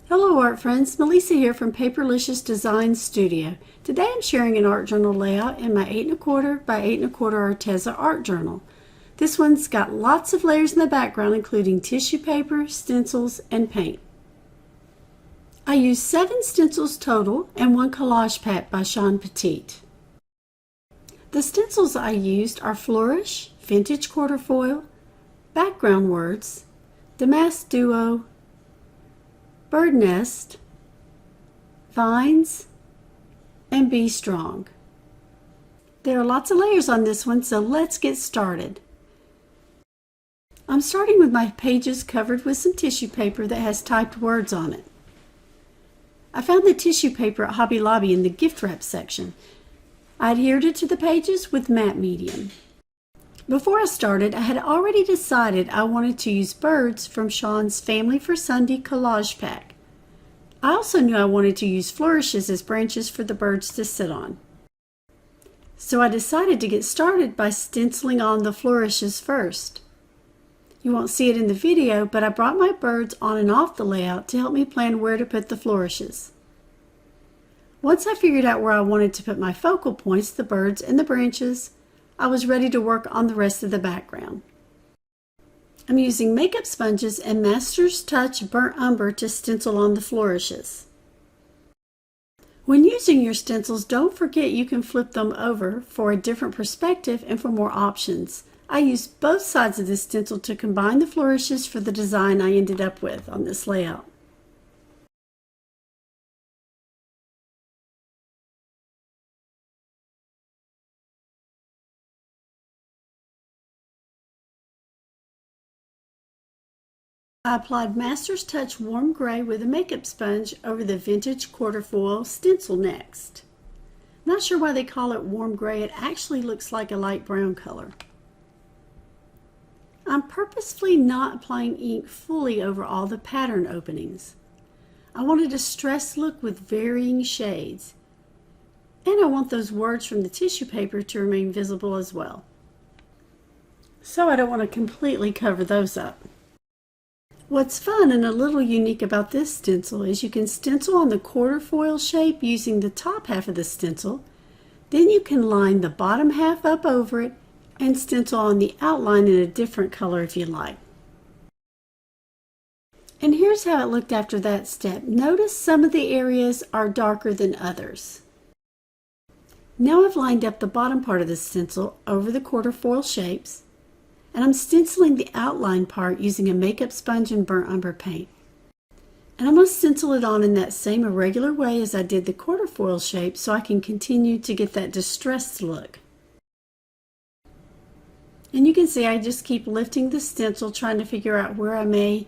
Hello art friends, Melissa here from Paperlicious Design Studio. Today I'm sharing an art journal layout in my 8 1/4 by 8 1/4 Arteza art journal. This one's got lots of layers in the background including tissue paper, stencils, and paint. I used 7 stencils total and 1 collage pack by Shawn Petite. The stencils I used are Flourish, Vintage Quarter Foil, Background Words, Damask Duo, Bird Nest, Vines, and Be Strong. There are lots of layers on this one, so let's get started. I'm starting with my pages covered with some tissue paper that has typed words on it. I found the tissue paper at Hobby Lobby in the gift wrap section. I adhered it to the pages with matte medium. Before I started, I had already decided I wanted to use birds from Shawn's Family for Sunday collage pack. I also knew I wanted to use flourishes as branches for the birds to sit on. So I decided to get started by stenciling on the flourishes first. You won't see it in the video, but I brought my birds on and off the layout to help me plan where to put the flourishes. Once I figured out where I wanted to put my focal points, the birds and the branches, I was ready to work on the rest of the background. I'm using makeup sponges and Master's Touch Burnt Umber to stencil on the flourishes. When using your stencils, don't forget you can flip them over for a different perspective and for more options. I used both sides of this stencil to combine the flourishes for the design I ended up with on this layout. I applied Master's Touch Warm Gray with a makeup sponge over the Vintage Quarter Foil stencil next. Not sure why they call it warm gray, it actually looks like a light brown color. I'm purposefully not applying ink fully over all the pattern openings. I want a distressed look with varying shades. And I want those words from the tissue paper to remain visible as well. So I don't want to completely cover those up. What's fun and a little unique about this stencil is you can stencil on the quarter foil shape using the top half of the stencil. Then you can line the bottom half up over it and stencil on the outline in a different color if you like. And here's how it looked after that step. Notice some of the areas are darker than others. Now I've lined up the bottom part of the stencil over the quarter foil shapes. And I'm stenciling the outline part using a makeup sponge and burnt umber paint. And I'm going to stencil it on in that same irregular way as I did the quarter foil shape so I can continue to get that distressed look. And you can see I just keep lifting the stencil trying to figure out where I may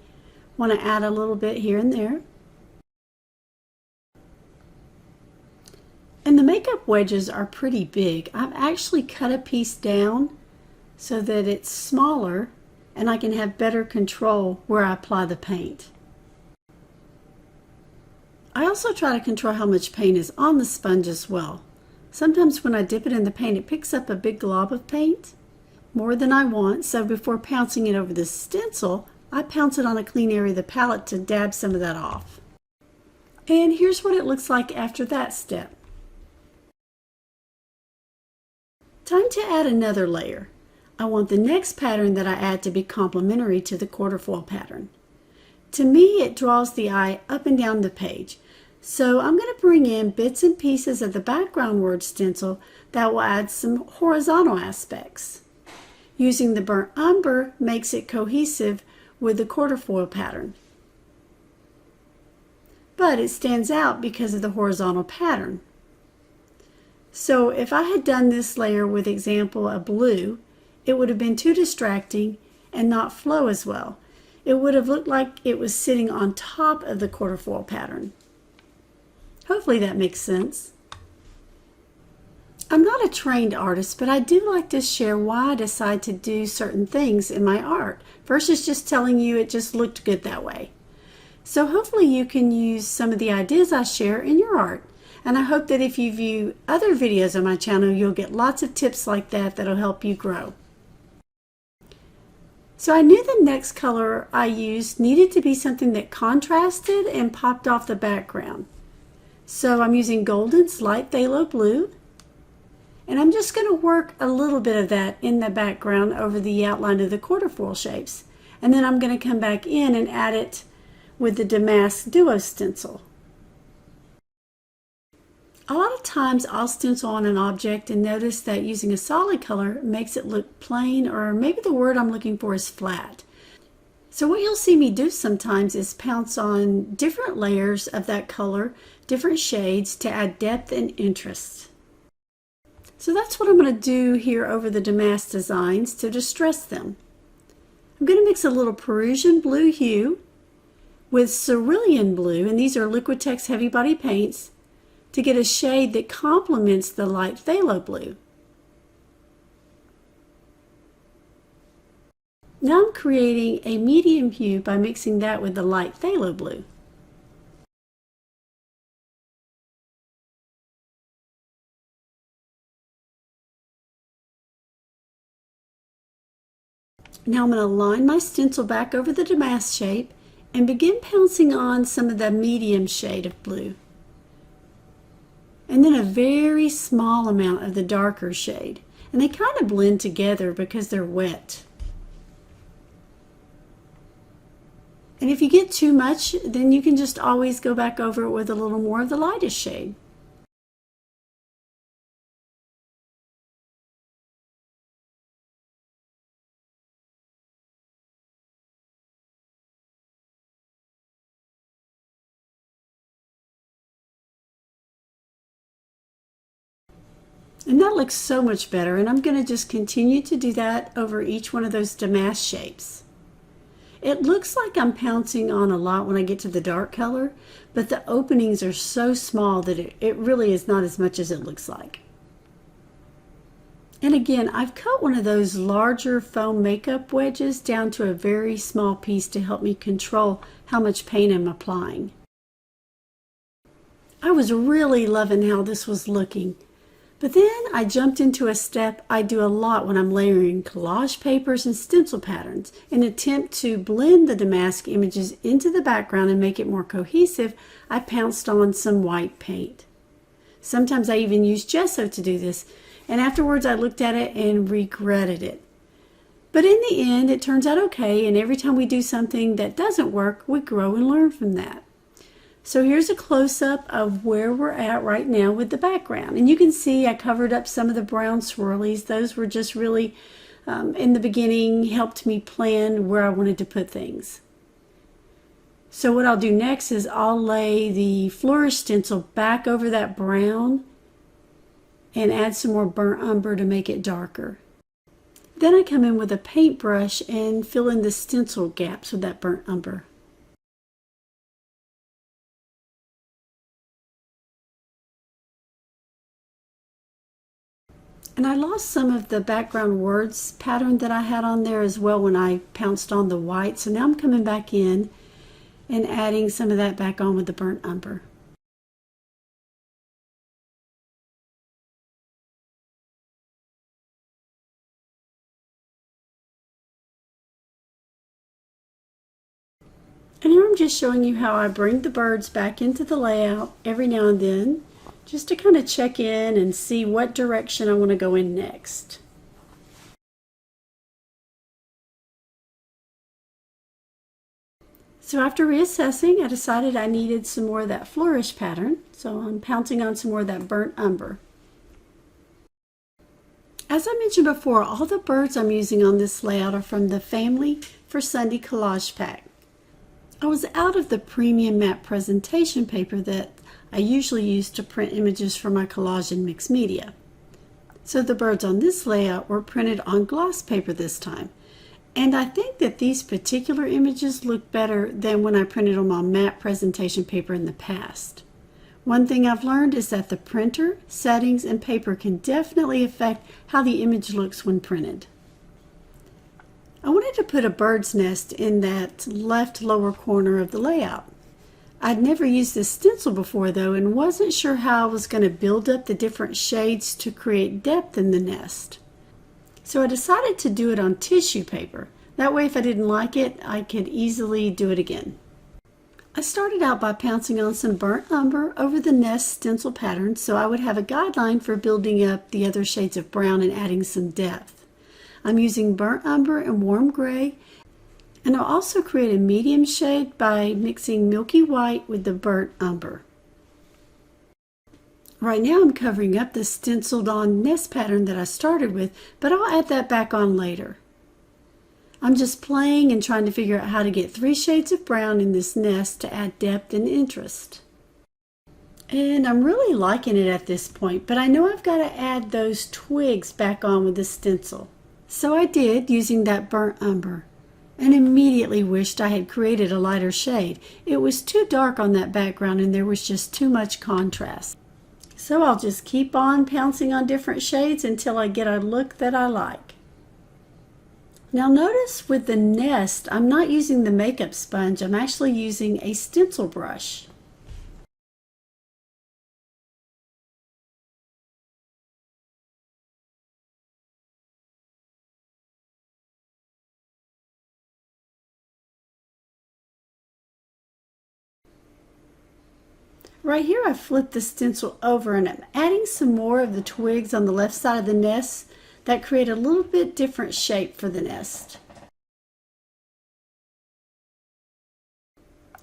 want to add a little bit here and there. And the makeup wedges are pretty big. I've actually cut a piece down so that it's smaller and I can have better control where I apply the paint. I also try to control how much paint is on the sponge as well. Sometimes when I dip it in the paint, it picks up a big glob of paint, more than I want, so before pouncing it over the stencil, I pounce it on a clean area of the palette to dab some of that off. And here's what it looks like after that step. Time to add another layer. I want the next pattern that I add to be complementary to the quarter foil pattern. To me, it draws the eye up and down the page. So I'm going to bring in bits and pieces of the background word stencil that will add some horizontal aspects. Using the burnt umber makes it cohesive with the quarter foil pattern. But it stands out because of the horizontal pattern. So if I had done this layer with example a blue, it would have been too distracting and not flow as well. It would have looked like it was sitting on top of the quarter foil pattern. Hopefully that makes sense. I'm not a trained artist, but I do like to share why I decide to do certain things in my art versus just telling you it just looked good that way. So hopefully you can use some of the ideas I share in your art. And I hope that if you view other videos on my channel, you'll get lots of tips like that that'll help you grow. So I knew the next color I used needed to be something that contrasted and popped off the background. So I'm using Golden's light phthalo blue, and I'm just going to work a little bit of that in the background over the outline of the quarterfoil shapes. And then I'm going to come back in and add it with the Damask Duo stencil. A lot of times I'll stencil on an object and notice that using a solid color makes it look plain, or maybe the word I'm looking for is flat. So what you'll see me do sometimes is pounce on different layers of that color, different shades, to add depth and interest. So that's what I'm going to do here over the damask designs to distress them. I'm going to mix a little Perusian blue hue with cerulean blue, and these are Liquitex heavy body paints, to get a shade that complements the light phthalo blue. Now I'm creating a medium hue by mixing that with the light phthalo blue. Now I'm going to line my stencil back over the damask shape and begin pouncing on some of the medium shade of blue. And then a very small amount of the darker shade. And they kind of blend together because they're wet. And if you get too much, then you can just always go back over it with a little more of the lightest shade. And that looks so much better, and I'm going to just continue to do that over each one of those damask shapes. It looks like I'm pouncing on a lot when I get to the dark color, but the openings are so small that it really is not as much as it looks like. And again, I've cut one of those larger foam makeup wedges down to a very small piece to help me control how much paint I'm applying. I was really loving how this was looking. But then I jumped into a step I do a lot when I'm layering collage papers and stencil patterns. In an attempt to blend the damask images into the background and make it more cohesive, I pounced on some white paint. Sometimes I even use gesso to do this, and afterwards I looked at it and regretted it. But in the end, it turns out okay, and every time we do something that doesn't work, we grow and learn from that. So here's a close-up of where we're at right now with the background. And you can see I covered up some of the brown swirlies. Those were just really, in the beginning, helped me plan where I wanted to put things. So what I'll do next is I'll lay the flourish stencil back over that brown and add some more burnt umber to make it darker. Then I come in with a paintbrush and fill in the stencil gaps with that burnt umber. And I lost some of the background words pattern that I had on there as well when I pounced on the white. So now I'm coming back in and adding some of that back on with the burnt umber. And here I'm just showing you how I bring the birds back into the layout every now and then, just to kind of check in and see what direction I want to go in next. So after reassessing, I decided I needed some more of that flourish pattern, so I'm pouncing on some more of that burnt umber. As I mentioned before, all the birds I'm using on this layout are from the Family for Sunday collage pack. I was out of the premium matte presentation paper that I usually use to print images for my collage and mixed media. So the birds on this layout were printed on gloss paper this time. And I think that these particular images look better than when I printed them on matte presentation paper in the past. One thing I've learned is that the printer, settings, and paper can definitely affect how the image looks when printed. I wanted to put a bird's nest in that left lower corner of the layout. I'd never used this stencil before though, and wasn't sure how I was going to build up the different shades to create depth in the nest. So I decided to do it on tissue paper. That way if I didn't like it, I could easily do it again. I started out by pouncing on some burnt umber over the nest stencil pattern so I would have a guideline for building up the other shades of brown and adding some depth. I'm using burnt umber and warm gray, and I'll also create a medium shade by mixing milky white with the burnt umber. Right now I'm covering up the stenciled on nest pattern that I started with, but I'll add that back on later. I'm just playing and trying to figure out how to get 3 shades of brown in this nest to add depth and interest. And I'm really liking it at this point, but I know I've got to add those twigs back on with the stencil. So I did, using that burnt umber, and immediately wished I had created a lighter shade. It was too dark on that background and there was just too much contrast. So I'll just keep on pouncing on different shades until I get a look that I like. Now notice with the nest, I'm not using the makeup sponge, I'm actually using a stencil brush. Right here I've flipped the stencil over and I'm adding some more of the twigs on the left side of the nest that create a little bit different shape for the nest.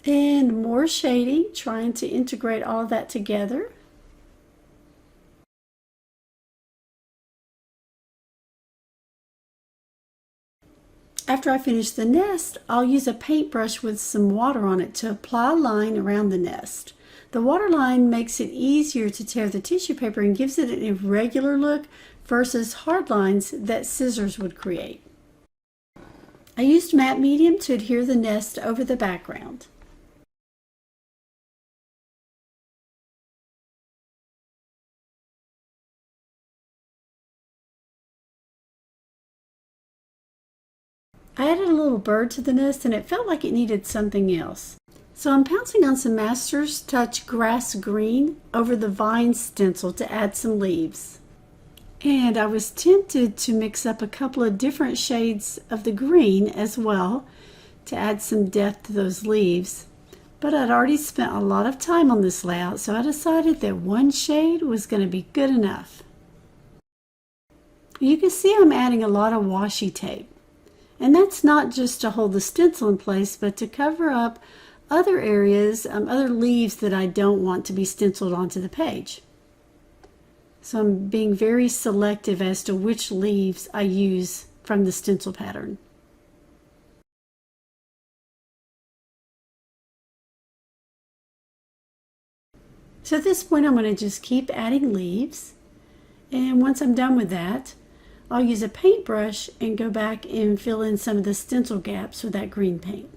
And more shading, trying to integrate all of that together. After I finish the nest, I'll use a paintbrush with some water on it to apply a line around the nest. The water line makes it easier to tear the tissue paper and gives it an irregular look versus hard lines that scissors would create. I used matte medium to adhere the nest over the background. I added a little bird to the nest and it felt like it needed something else. So I'm pouncing on some Master's Touch Grass Green over the vine stencil to add some leaves. And I was tempted to mix up a couple of different shades of the green as well to add some depth to those leaves. But I'd already spent a lot of time on this layout, so I decided that one shade was going to be good enough. You can see I'm adding a lot of washi tape. And that's not just to hold the stencil in place, but to cover up other areas, other leaves that I don't want to be stenciled onto the page. So I'm being very selective as to which leaves I use from the stencil pattern. So at this point I'm going to just keep adding leaves, and once I'm done with that, I'll use a paintbrush and go back and fill in some of the stencil gaps with that green paint.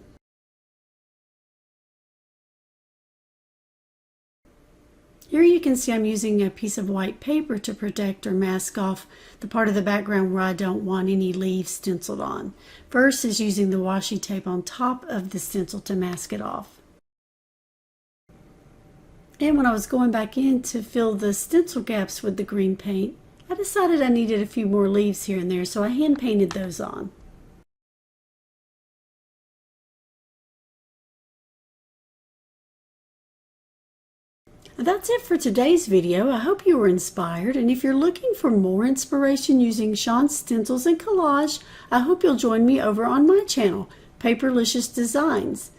Here you can see I'm using a piece of white paper to protect or mask off the part of the background where I don't want any leaves stenciled on, versus using the washi tape on top of the stencil to mask it off. And when I was going back in to fill the stencil gaps with the green paint, I decided I needed a few more leaves here and there, so I hand painted those on. That's it for today's video. I hope you were inspired, and if you're looking for more inspiration using Shawn's stencils and collage, I hope you'll join me over on my channel, Paperlicious Designs.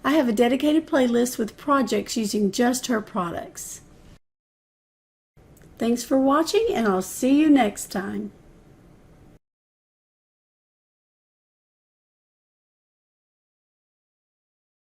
I have a dedicated playlist with projects using just her products. Thanks for watching, and I'll see you next time.